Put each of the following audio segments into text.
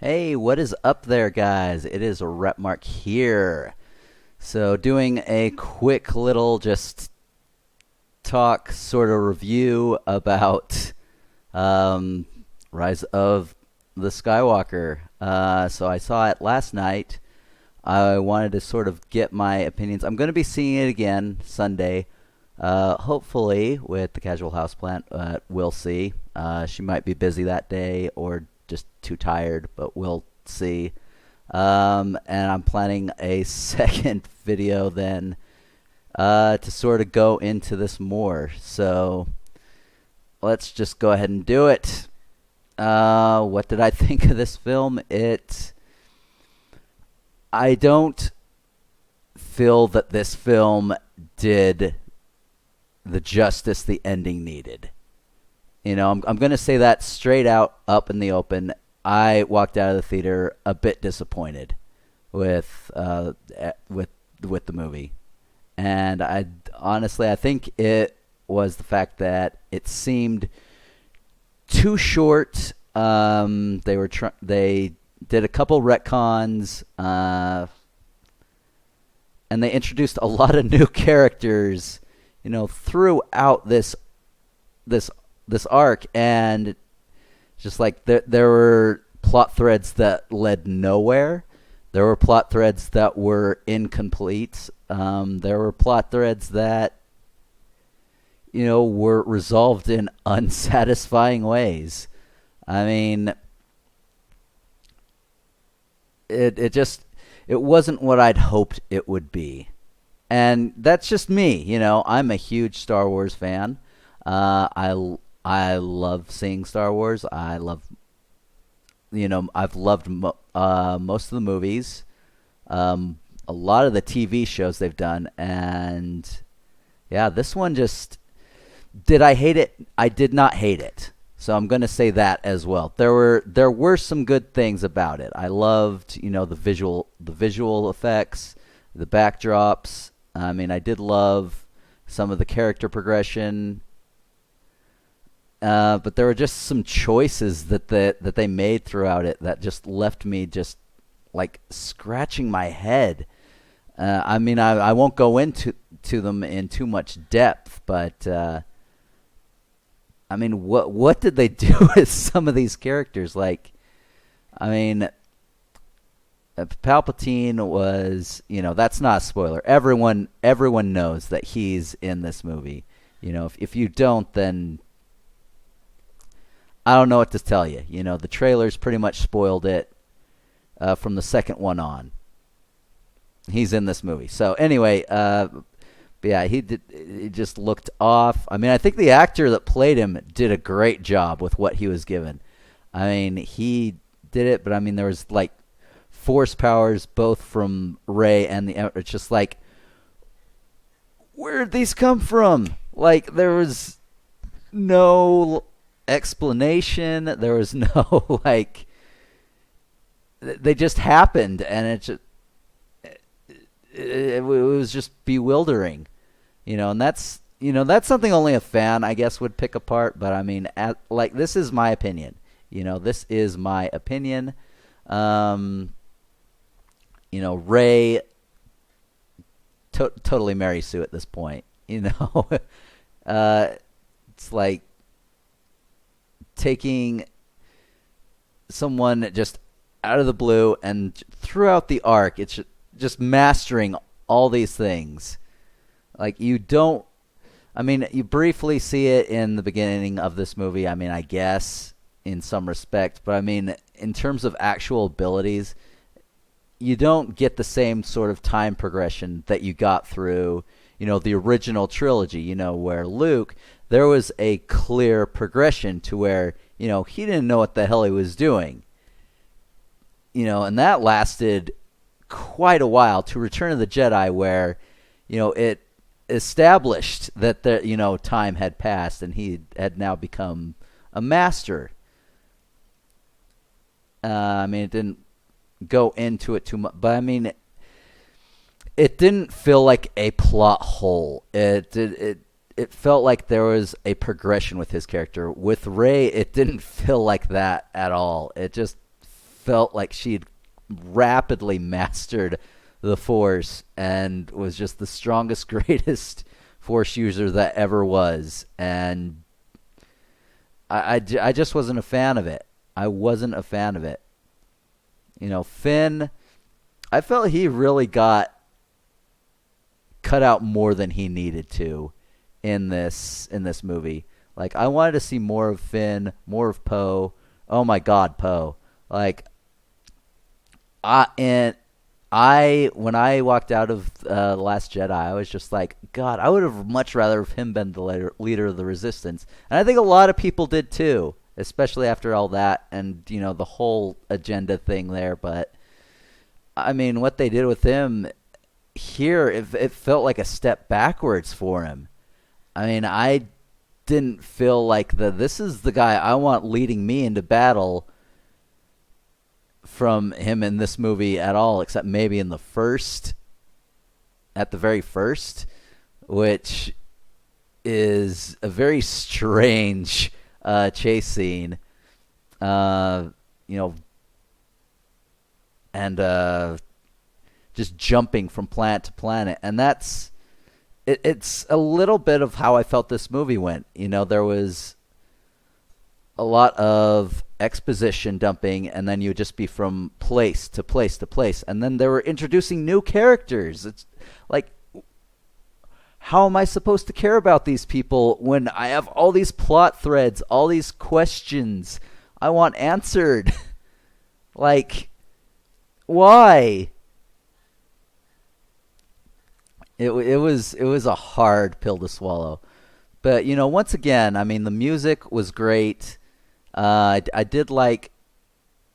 Hey, what is up there, guys? It is Rapmark here. So, doing a quick little just talk sort of review about um, Rise of the Skywalker. So, I saw it last night. I wanted to sort of get my opinions. I'm going to be seeing it again Sunday, hopefully with the Casual Houseplant. We'll see. She might be busy that day or just too tired, but we'll see. And I'm planning a second video then to sort of go into this more. So let's just go ahead and do it. What did I think of this film? I don't feel that this film did the justice the ending needed. You know, I'm going to say that straight out, up in the open. I walked out of the theater a bit disappointed with the movie, and I think it was the fact that it seemed too short. They did a couple retcons, and they introduced a lot of new characters, throughout this arc, and just like there were plot threads that led nowhere. There were plot threads that were incomplete. There were plot threads that were resolved in unsatisfying ways. I mean, it wasn't what I'd hoped it would be. And that's just me, I'm a huge Star Wars fan. I love seeing Star Wars. I've loved most of the movies, a lot of the TV shows they've done, and yeah, this one just, did I hate it? I did not hate it. So I'm going to say that as well. There were some good things about it. I loved, the visual effects, the backdrops. I mean, I did love some of the character progression. But there were just some choices that they made throughout it that just left me just like scratching my head. I mean, I won't go into them in too much depth, but I mean, what did they do with some of these characters? Like, I mean, Palpatine was, that's not a spoiler. Everyone knows that he's in this movie. If you don't, then I don't know what to tell you. The trailers pretty much spoiled it from the second one on. He's in this movie. So anyway, yeah, he just looked off. I mean, I think the actor that played him did a great job with what he was given. I mean, he did it, but I mean, there was like force powers both from Rey and it's just like, where did these come from? Like, there was no explanation. There was no they just happened, and it was just bewildering, and that's something only a fan, I guess, would pick apart. But I mean, this is my opinion. This is my opinion. Rey totally Mary Sue at this point. It's like taking someone just out of the blue, and throughout the arc, it's just mastering all these things. Like, you briefly see it in the beginning of this movie. I mean, I guess in some respect, but I mean, in terms of actual abilities, you don't get the same sort of time progression that you got through, the original trilogy, where Luke, there was a clear progression to where, he didn't know what the hell he was doing. And that lasted quite a while, to Return of the Jedi, where, it established that time had passed and he had now become a master. I mean, it didn't go into it too much, but I mean, it didn't feel like a plot hole. It felt like there was a progression with his character. With Rey, it didn't feel like that at all. It just felt like she'd rapidly mastered the Force and was just the strongest, greatest Force user that ever was. And I just wasn't a fan of it. I wasn't a fan of it. Finn, I felt he really got cut out more than he needed to in this movie. Like, I wanted to see more of Finn, more of Poe. Oh my God, Poe! Like, when I walked out of The Last Jedi, I was just like, God, I would have much rather have him been the leader of the Resistance, and I think a lot of people did too, especially after all that and the whole agenda thing there. But I mean, what they did with him here, it felt like a step backwards for him. I mean, I didn't feel like this is the guy I want leading me into battle from him in this movie at all, except maybe in at the very first, which is a very strange chase scene. And just jumping from planet to planet. And it's a little bit of how I felt this movie went. There was a lot of exposition dumping, and then you would just be from place to place to place. And then they were introducing new characters. It's like, how am I supposed to care about these people when I have all these plot threads, all these questions I want answered? Like, why? It was a hard pill to swallow. But, once again, I mean, the music was great. I did like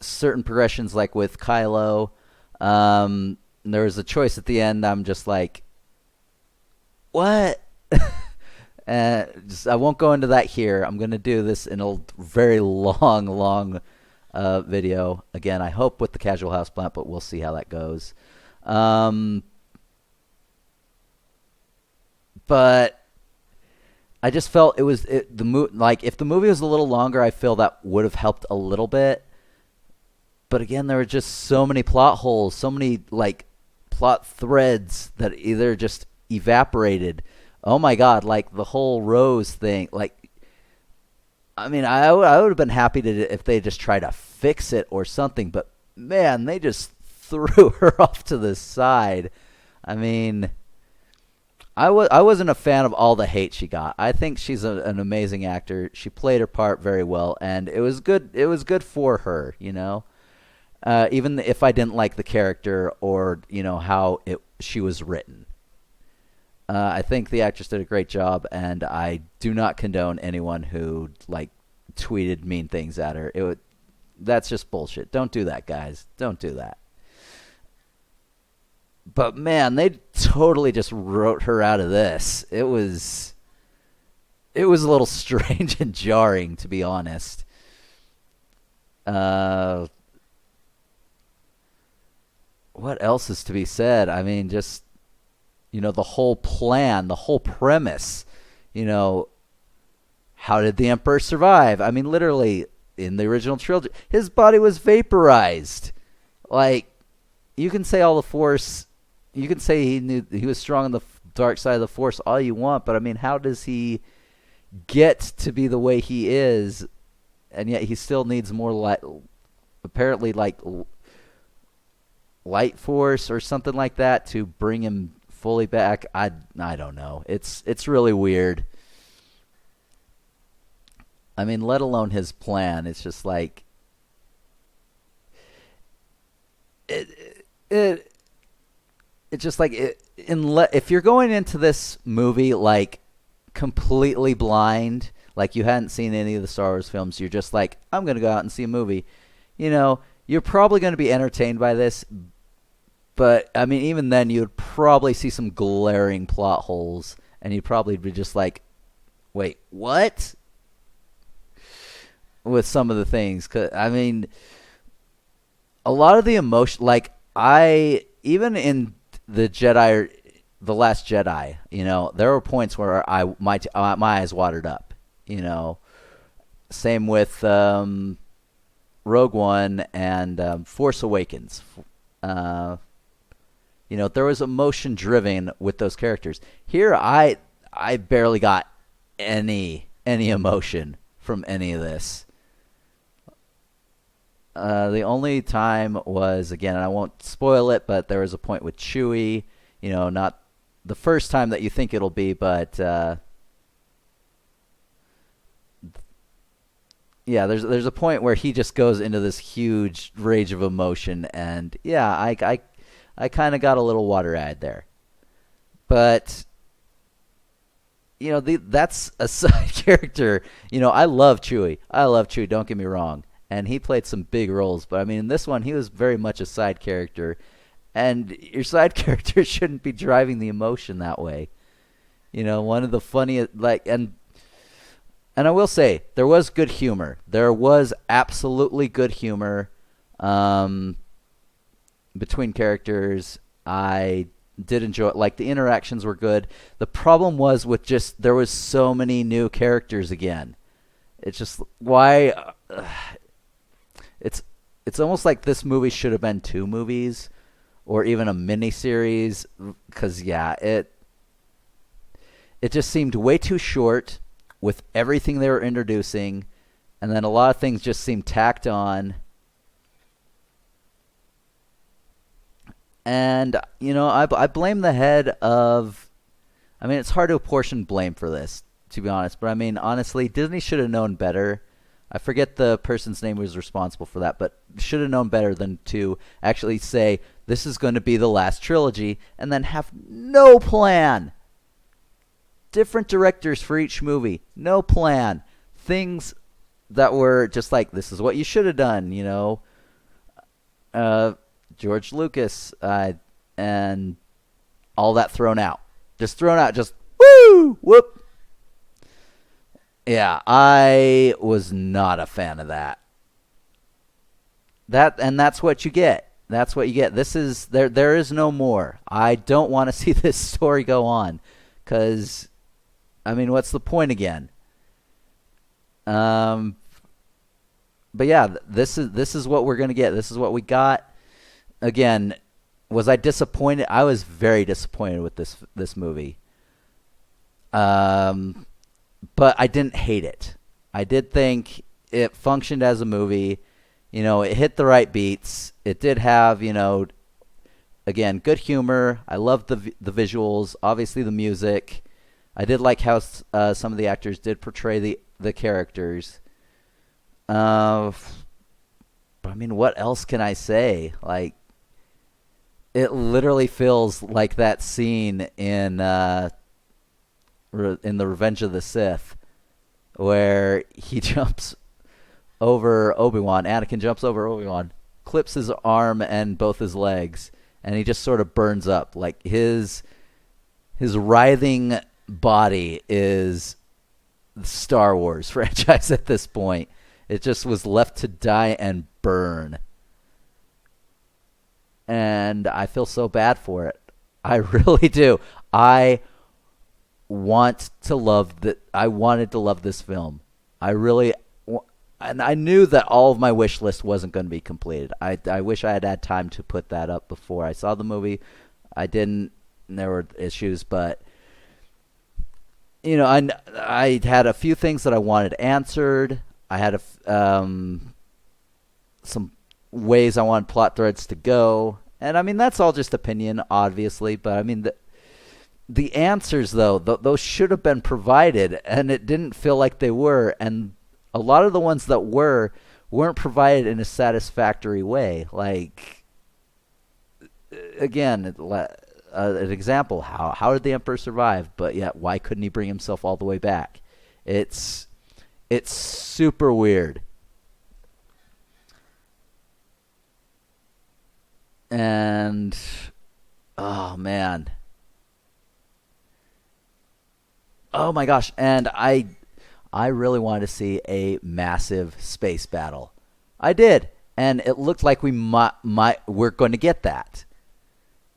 certain progressions, like with Kylo. There was a choice at the end. I'm just like, what? I won't go into that here. I'm going to do this in a very long video. Again, I hope with the Casual Houseplant, but we'll see how that goes. But I just felt if the movie was a little longer, I feel that would have helped a little bit. But again, there were just so many plot holes, so many plot threads that either just evaporated. Oh my God, like the whole Rose thing. Like, I mean, I would have been happy if they just tried to fix it or something. But man, they just threw her off to the side. I mean, I wasn't a fan of all the hate she got. I think she's an amazing actor. She played her part very well, and it was good. It was good for her, even if I didn't like the character or how she was written. I think the actress did a great job, and I do not condone anyone who tweeted mean things at her. That's just bullshit. Don't do that, guys. Don't do that. But man, they totally just wrote her out of this. It was a little strange and jarring, to be honest. What else is to be said? I mean, just the whole plan, the whole premise. How did the Emperor survive? I mean, literally in the original trilogy, his body was vaporized. Like, you can say all the Force. You can say he was strong on the dark side of the Force all you want, but I mean, how does he get to be the way he is, and yet he still needs more light, apparently light Force or something like that to bring him fully back? I don't know. It's really weird. I mean, let alone his plan. It's just like it's just like if you're going into this movie completely blind, you hadn't seen any of the Star Wars films, you're just like, I'm going to go out and see a movie. You're probably going to be entertained by this, but I mean, even then, you'd probably see some glaring plot holes, and you'd probably be just like, wait, what? With some of the things. 'Cause, I mean, a lot of the emotion, even in The Last Jedi, there were points where my eyes watered up, Same with Rogue One and Force Awakens. There was emotion driven with those characters. Here, I barely got any emotion from any of this. The only time was, again, and I won't spoil it, but there was a point with Chewie. Not the first time that you think it'll be, but yeah, there's a point where he just goes into this huge rage of emotion, and yeah, I kind of got a little water-eyed there. But that's a side character. I love Chewie. Don't get me wrong, and he played some big roles. But I mean, in this one, he was very much a side character, and your side character shouldn't be driving the emotion that way. One of the funniest, and I will say, there was good humor. There was absolutely good humor between characters. I did enjoy it. Like, the interactions were good. The problem was with just, there was so many new characters again. It's just, why? It's almost like this movie should have been 2 movies or even a mini-series, because, yeah, it just seemed way too short with everything they were introducing, and then a lot of things just seemed tacked on. And, I blame the head of... I mean, it's hard to apportion blame for this, to be honest. But, I mean, honestly, Disney should have known better. I forget the person's name who was responsible for that, but should have known better than to actually say, this is going to be the last trilogy, and then have no plan. Different directors for each movie. No plan. Things that were just like, this is what you should have done, George Lucas, and all that thrown out. Just thrown out. Just, woo! Whoop! Yeah, I was not a fan of that. And that's what you get. That's what you get. This is, there is no more. I don't want to see this story go on. Because, I mean, what's the point again? But yeah, this is what we're going to get. This is what we got. Again, was I disappointed? I was very disappointed with this movie. But I didn't hate it. I did think it functioned as a movie. It hit the right beats. It did have, again, good humor. I loved the visuals, obviously the music. I did like how some of the actors did portray the characters. But I mean, what else can I say? Like, it literally feels like that scene in the Revenge of the Sith, where he jumps over Obi-Wan. Anakin jumps over Obi-Wan, clips his arm and both his legs, and he just sort of burns up. Like, his writhing body is the Star Wars franchise at this point. It just was left to die and burn. And I feel so bad for it. I really do. I wanted to love this film. And I knew that all of my wish list wasn't going to be completed. I wish I had had time to put that up before I saw the movie. I didn't. And there were issues, but I had a few things that I wanted answered. I had some ways I wanted plot threads to go, and I mean, that's all just opinion, obviously. But I mean, the answers, though, those should have been provided, and it didn't feel like they were. And a lot of the ones that weren't provided in a satisfactory way. Like, again, an example: how did the Emperor survive? But yet, why couldn't he bring himself all the way back? It's super weird. And oh man. Oh my gosh. And I really wanted to see a massive space battle. I did. And it looked like we're going to get that.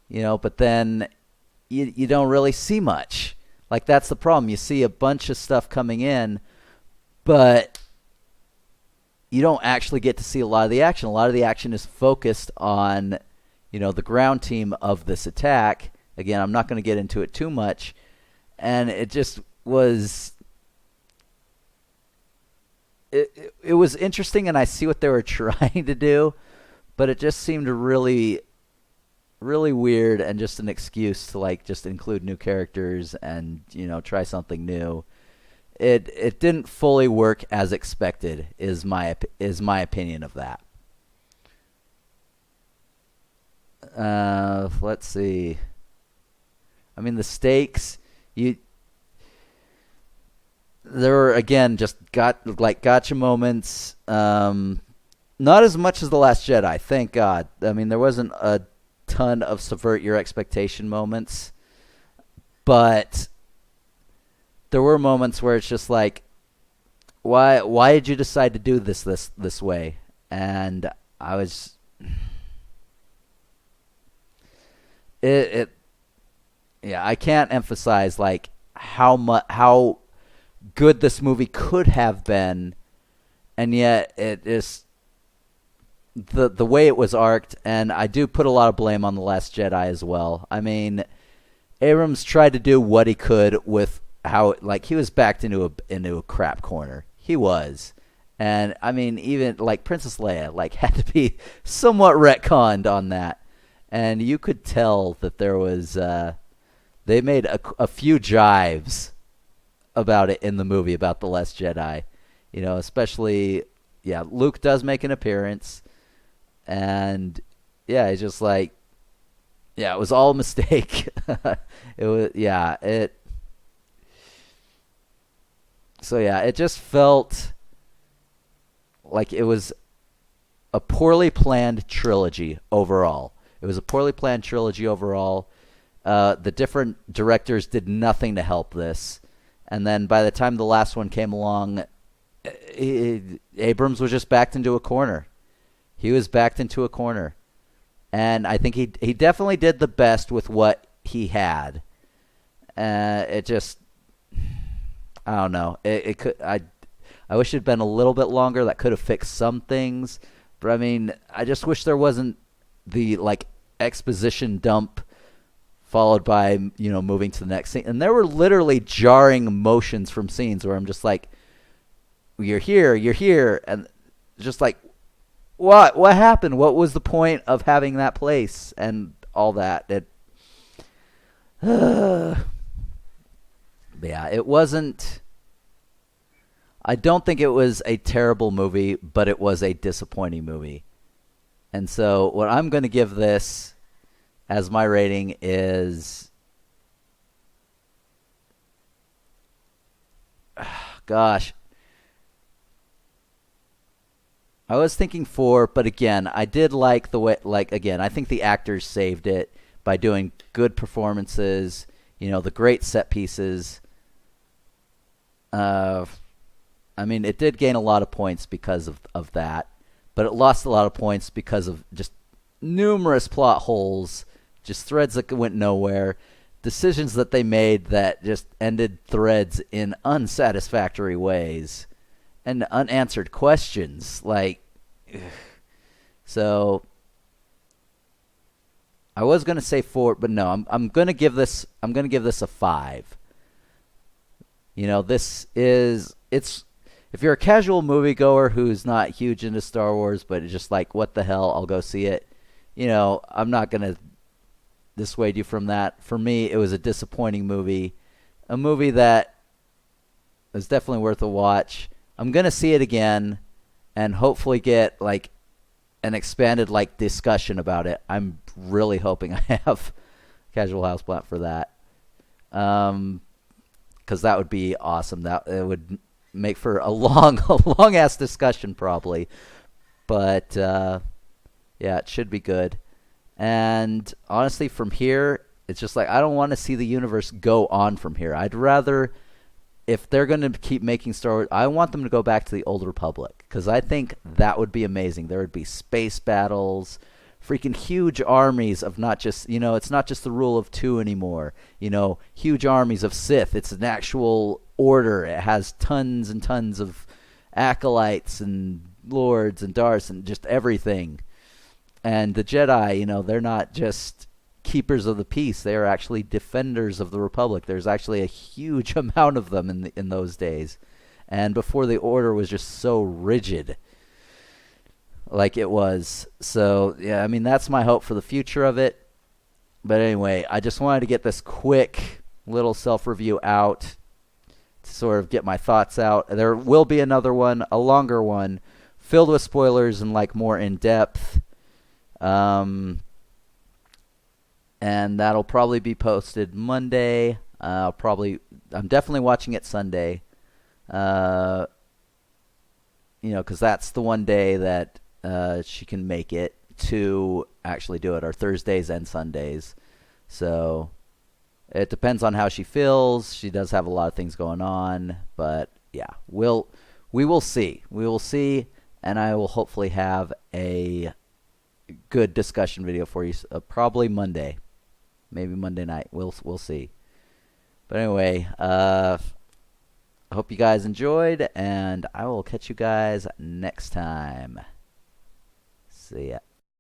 But then you don't really see much. Like, that's the problem. You see a bunch of stuff coming in, but you don't actually get to see a lot of the action. A lot of the action is focused on, the ground team of this attack. Again, I'm not going to get into it too much. And it just was... It was interesting, and I see what they were trying to do, but it just seemed really, really weird and just an excuse to, like, just include new characters and, try something new. It didn't fully work as expected, is my opinion of that. Let's see. I mean, the stakes, there were, again, just gotcha moments. Not as much as The Last Jedi, thank God. I mean, there wasn't a ton of subvert your expectation moments, but there were moments where it's just like, why did you decide to do this way? And I was, yeah, I can't emphasize like how good this movie could have been, and yet it is the way it was arced. And I do put a lot of blame on The Last Jedi as well. I mean, Abrams tried to do what he could with how, like, he was backed into a crap corner. He was. And I mean, even like Princess Leia like had to be somewhat retconned on that. And you could tell that there was they made a few jives about it in the movie about The Last Jedi. Especially, yeah, Luke does make an appearance, and yeah, it's just like, yeah, it was all a mistake. It was, yeah, so yeah, it just felt like it was a poorly planned trilogy overall. The different directors did nothing to help this. And then by the time the last one came along, Abrams was just backed into a corner. He was backed into a corner. And I think he definitely did the best with what he had. It just, I don't know. I wish it had been a little bit longer. That could have fixed some things. But I mean, I just wish there wasn't the like exposition dump followed by, moving to the next scene. And there were literally jarring motions from scenes where I'm just like, you're here. And just like, what happened? What was the point of having that place and all that? Yeah, it wasn't, I don't think it was a terrible movie, but it was a disappointing movie. And so what I'm going to give this as my rating is, gosh, I was thinking 4, but again, I did like the way, like, again, I think the actors saved it by doing good performances, the great set pieces. I mean, it did gain a lot of points because of that, but it lost a lot of points because of just numerous plot holes, just threads that went nowhere, decisions that they made that just ended threads in unsatisfactory ways, and unanswered questions. Like, so I was gonna say 4, but no, I'm gonna give this a 5. This is, it's, if you're a casual moviegoer who's not huge into Star Wars, but it's just like, what the hell, I'll go see it. I'm not gonna dissuade you from that. For me, it was a disappointing movie, a movie that is definitely worth a watch. I'm gonna see it again, and hopefully get like an expanded like discussion about it. I'm really hoping I have Casual Houseplant for that, because that would be awesome. That it would make for a long ass discussion probably, but yeah, it should be good. And honestly, from here, it's just like, I don't want to see the universe go on from here. I'd rather, if they're going to keep making Star Wars, I want them to go back to the Old Republic, because I think that would be amazing. There would be space battles, freaking huge armies of not just, it's not just the rule of 2 anymore. Huge armies of Sith. It's an actual order. It has tons and tons of acolytes and Lords and Darths and just everything. And the Jedi, they're not just keepers of the peace. They are actually defenders of the Republic. There's actually a huge amount of them in those days. And before the Order was just so rigid like it was. So, yeah, I mean, that's my hope for the future of it. But anyway, I just wanted to get this quick little self-review out to sort of get my thoughts out. There will be another one, a longer one, filled with spoilers and like more in-depth. And that'll probably be posted Monday. I'm definitely watching it Sunday. Because that's the one day that she can make it to actually do it, or Thursdays and Sundays. So it depends on how she feels. She does have a lot of things going on, but yeah, we will see. We will see, and I will hopefully have a good discussion video for you. Probably Monday, maybe Monday night. We'll see. But anyway, I hope you guys enjoyed, and I will catch you guys next time. See ya.